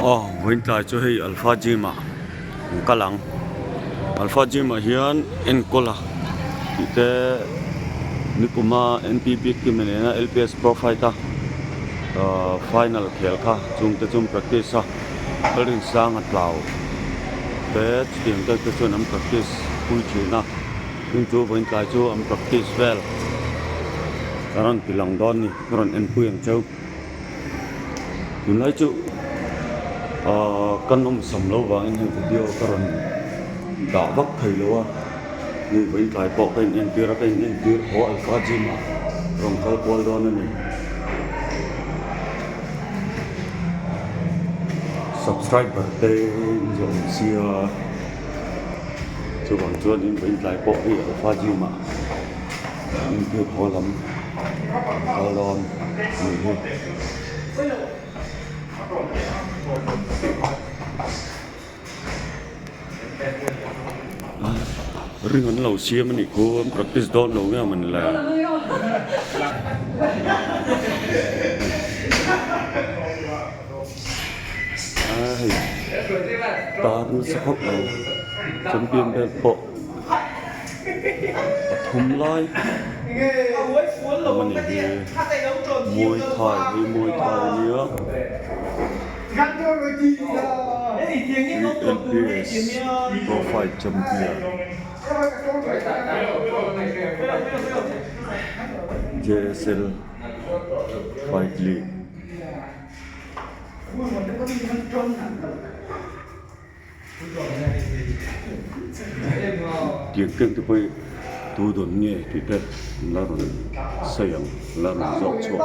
Vinh lại cho hay Alpha Gym à, cả lăng Alpha Gym à hiền en cola, cái Nikuma NPB cái mình là LPS Pro Fighter, final khel kha, chung practice à, cái ring sang at lao, cái chuyện cái chuyện am practice vui chơi na, nhưng chú Vinh lại chú am practice well, karan pilang don ni, karan en puyang châu, chúng lại chú căn ông sầm lâu và anh em video karon đã vấp thầy lâu à như vậy lại bỏ cái anh kia ra cái anh kia họ Alpha Gym mà còn cái qual đó này subscribe bật tên rồi share cho bọn chuột anh vậy lại bỏ cái Alpha Gym mà anh kia khó lắm lon ring anh lâu xia mình cô practice đó lâu nha mình là ta nó sẽ khóc lâu chấm biên bên bộ thùng lai mình đi môi thai nữa LPS Profile Champion JSL Fight League tiếng kênh tôi phải tu đồn nghe thì thế là rồi sayang là rồi dọn chỗ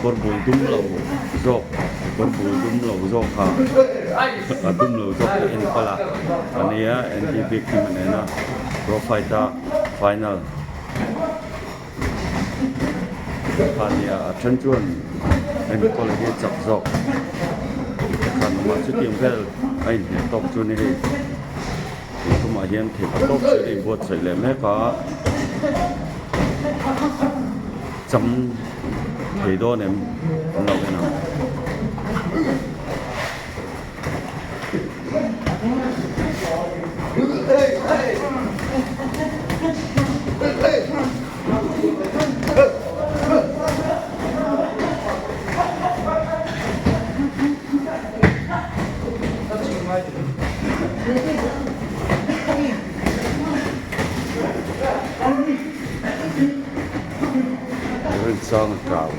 korbu dum lau zok korbu dum lau zok ha dum lau zok en pala ania en big team na pro fighter final ania chen chuan en college chak zok kan ma chu tim vel ai ne top chu ni ko ma hian the top chu ni bot sai le me ka chấm thì đó nem lâu cái nào sang trào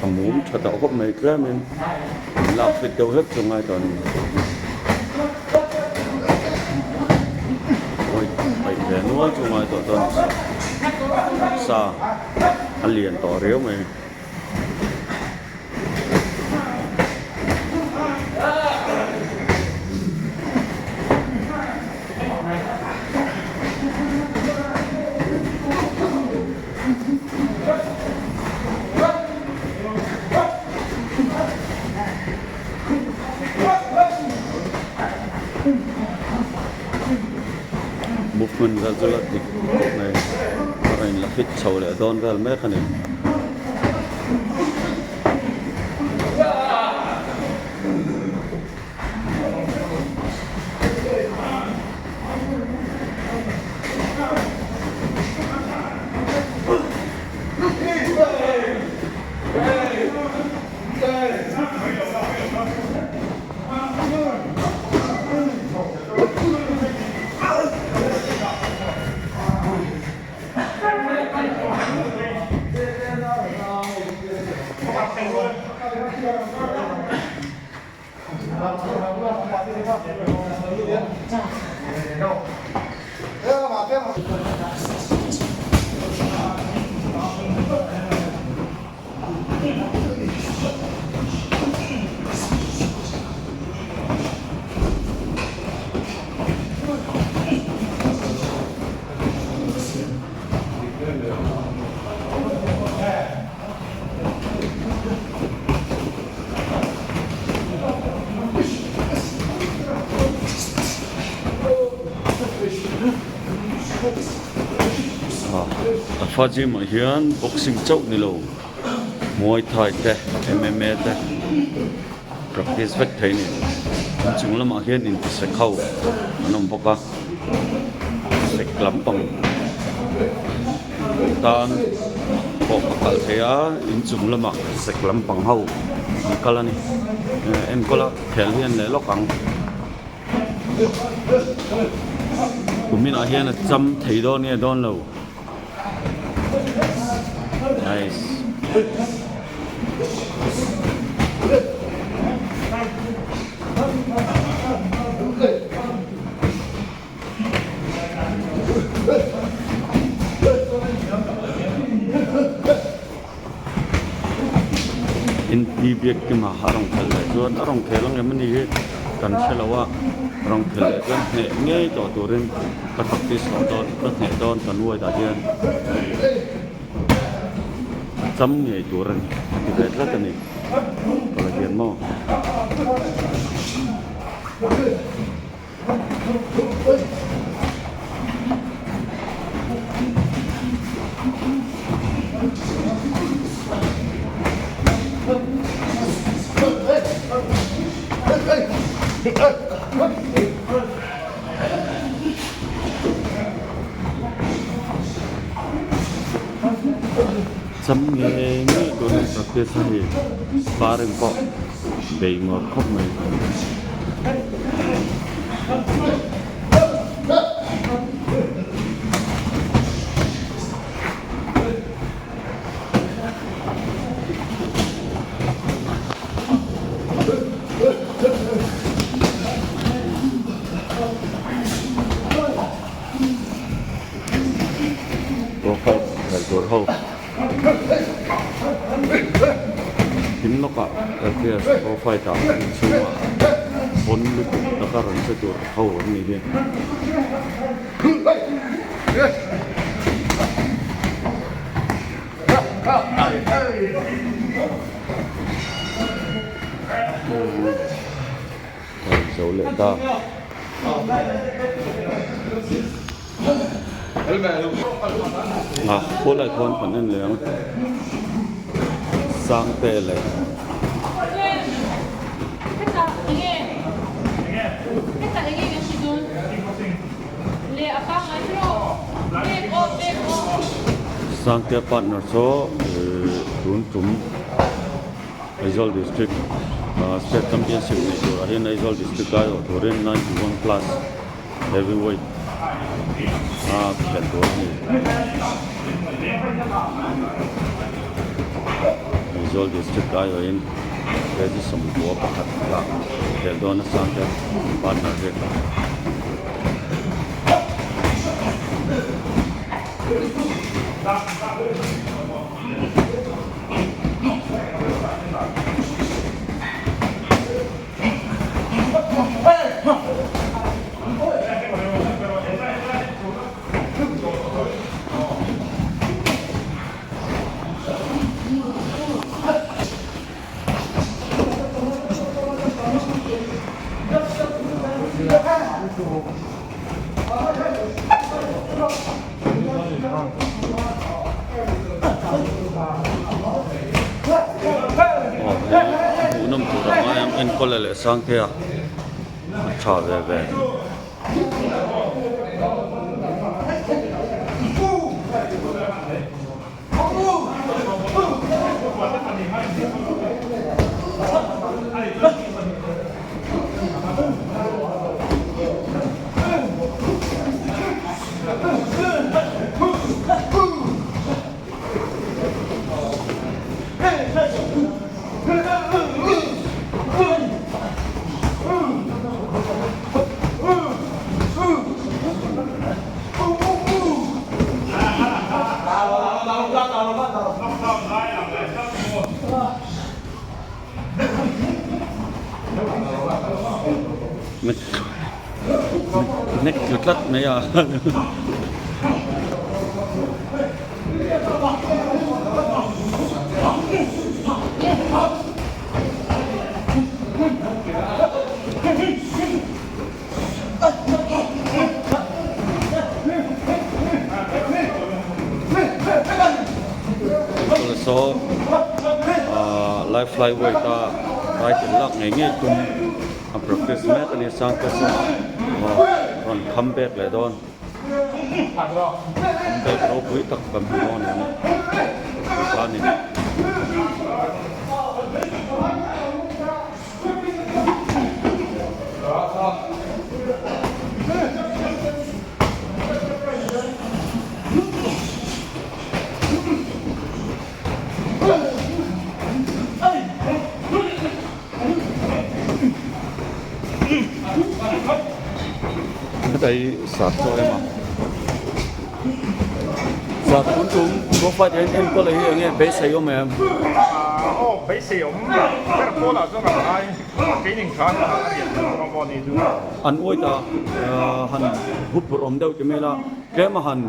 thằng muốn cho tao có mấy cái mình làm việc đâu hết trong ngày tuần ôi phải để nuôi trong ngày tuần sao anh liền tỏ réo mày movement ra rất là thích này anh là fit sầu để đón về mấy cái này Alpha Gym mà hiền boxing chậu ni lo Muay Thai te MMA te practice vek thei ni chung lama hian in se khau anom boka sek lampang tan ko pakal thea in chung lama sek lampang hau kalani em kola khel hian le lokang kumin a hian a cham thei do ni don lo nice in bibiak ki ma harong khel le chuan arong khelang em ni kan thelawa rong khel le kan ne ngei to turin ka practice don ka ne don kan nuai da hian cham ngei turin ti vet la kan ni ka hian mo chăm nghe nghe đồ này đặc biệt là ba rừng cọ bể ngọt khóc này đồ hậu tím nó cả kia có phải tạo chung mà vốn lực nó cả人是đồ hậu ở này đi dấu lệ ta cô lại con phần nên là sang tệ lại sang tệ partner số tuấn trúng Aizawl district state championship này rồi hiện Aizawl district cái ở tuổi 91 plus heavyweight khen tuổi này Aizawl district cái ở hiện cái gì sầm của bạc là khen tuổi nó sang cái partner cái năm tuổi rồi em anh có lại sang kia trả về nét cực lắm này à so life flyway ta right lak nge nge tum a practice met ani sang ka sa ron comeback le don comeback ro pui tak kam don ni ka ni đây sạt rồi mà sạt cũng chúng có phát hiện em có lấy nghe bé xây không em bé xây ông cái cô là cho là ai cái những cái nó vào này chứ anh ơi ta hắn hút bom đâu chứ mấy là cái mà hắn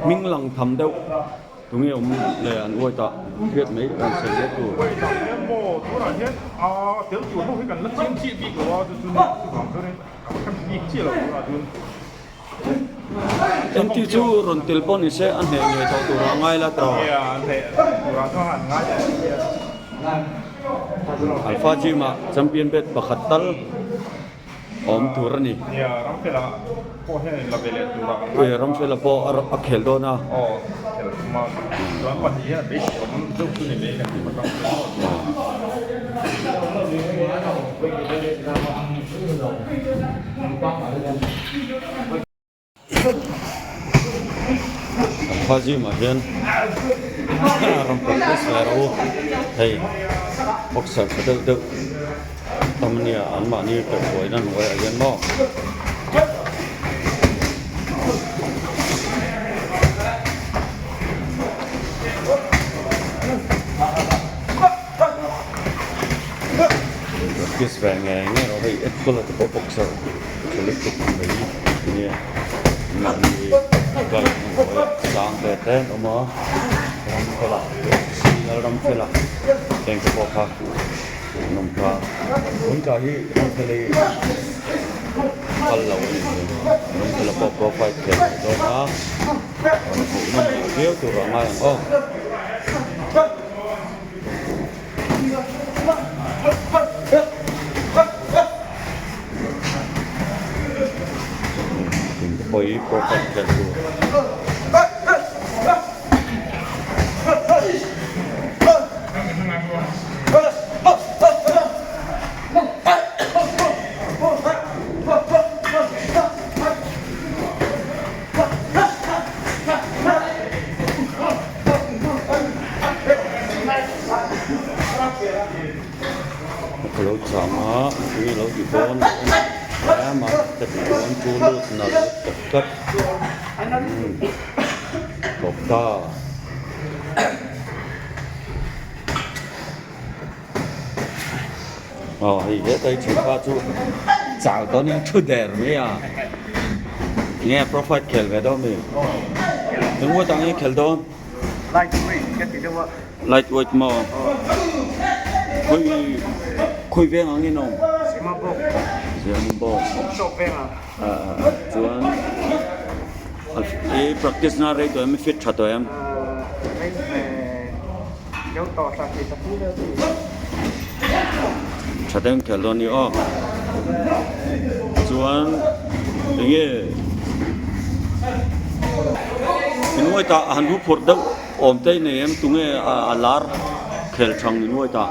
minh lăng thầm đâu đúng không ông là anh ơi ta biết mấy anh xây hết rồi ôi ta em mua tôi là hết tiểu chủ nó phải cần nó chiến trị bị của tôi khoảng cái này cái bị trị là tôi là tôi em chỉ chú rồi telepon ini saya aneh ni tahu tu rangai lah terus. iya aneh orang tu aneh Alpha Jima champion bet bakhatal om tur ni. iya rampela po he la bele tu ra Ramfela po akhel do na. oh cuma tuan pas dia base om tu tu ni bele kan macam Alpha Jima hian ram practice la ro hey boxer kadal tamnia anma ni ka koi nan wai again mo practice về nghe ro hey et ko la to boxer ko le to mai ni na ni ka sang te ten omo ram phela thank you for nông ca muốn cả hi nông phela pal lâu ni nông phela po profile ke do na nông dia tu ramai oh Poi profile ke tu lỗ sama ini lỗ di bon ya mà tập bon chu lu na tập cắt cột ta thì cái tay chỉ qua chu chào tao nên chu đèn mấy à nghe profile khel về đó mình đúng không tao nghe khel đó lightweight mà khôi ven ở nghe nông chuan e practice na rei to em fit tha to em tha dem khel do ni o chuan nge nuôi ta han hu phur dau om tei ne em tu nge alar khel thang ni nuôi ta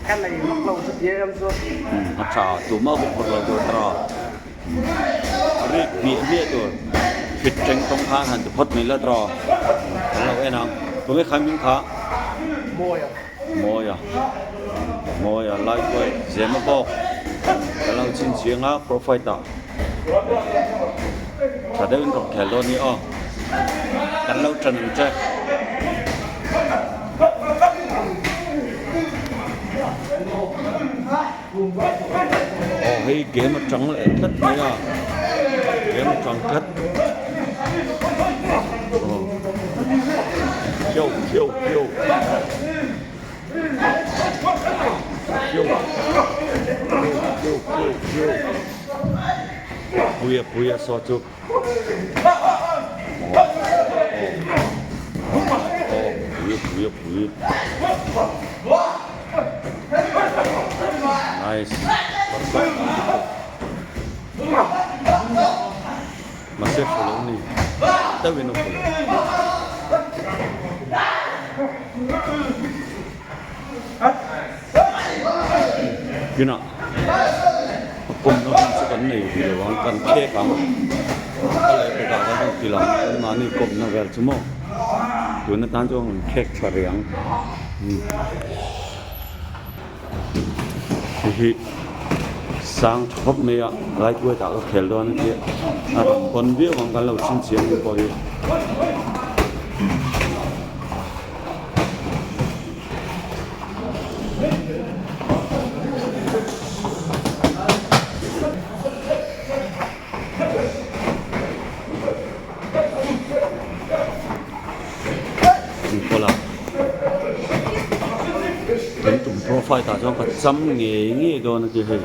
kan này mắc lâu rất dễ lắm rồi. Acha, tu mau buat lagu tra. Ri tu, fit ceng tong khan han tu pot mila tra. Kalau enang, tu nge khamin kha. Moya, lightweight, zema bok. Kalau chin chianga profile ta. Ada untuk kalau ni oh. Kalau cenang cek. Hey game trắng lại thất đấy à game trắng thất khiêu bùi so chụp bụi bụi nice mà xếp phụ lớn đi tới bên nó phụ cái nào cùng nó không sẽ cắn này thì nó cần khe cắm cái này phải cả cái kỳ lắm mà này cùng nó về chứ mò tụi nó tan cho mình khe chả riêng thì sang hấp mía lại quay tạo cái khéo đó nữa kia còn biết còn cái lẩu chín chiên thì coi profile ta cho cái chấm nghề đó nó chỉ hay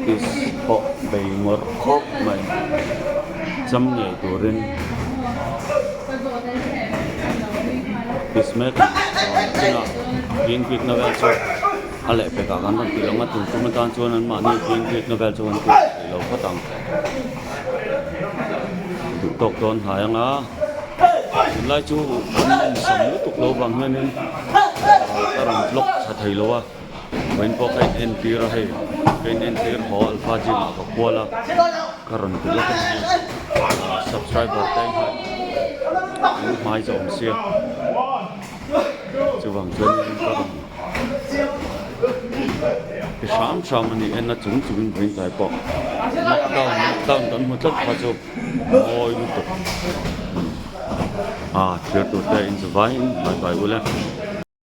cái họ bày một khóc mà chấm nghề của riêng cái smart cái nào riêng việc nó về cho anh lại phải cả cái đó thì nó tụi chúng ta cho nên mà như riêng việc nó về cho anh thì lâu phát tăng tục tục tôn hải anh á lại chú sắm tục lâu bằng hơn nên karang blok sa thailoa when po kay NPR hay kay NPR ho alpha gym ka kuala karon blok subscriber tay ha mai zong sia chu wang chen karon cái sam này en na chung chung bring tai po knockdown dan mo tat pa chu oi lu to thiệt tụt đây in the vine bye bye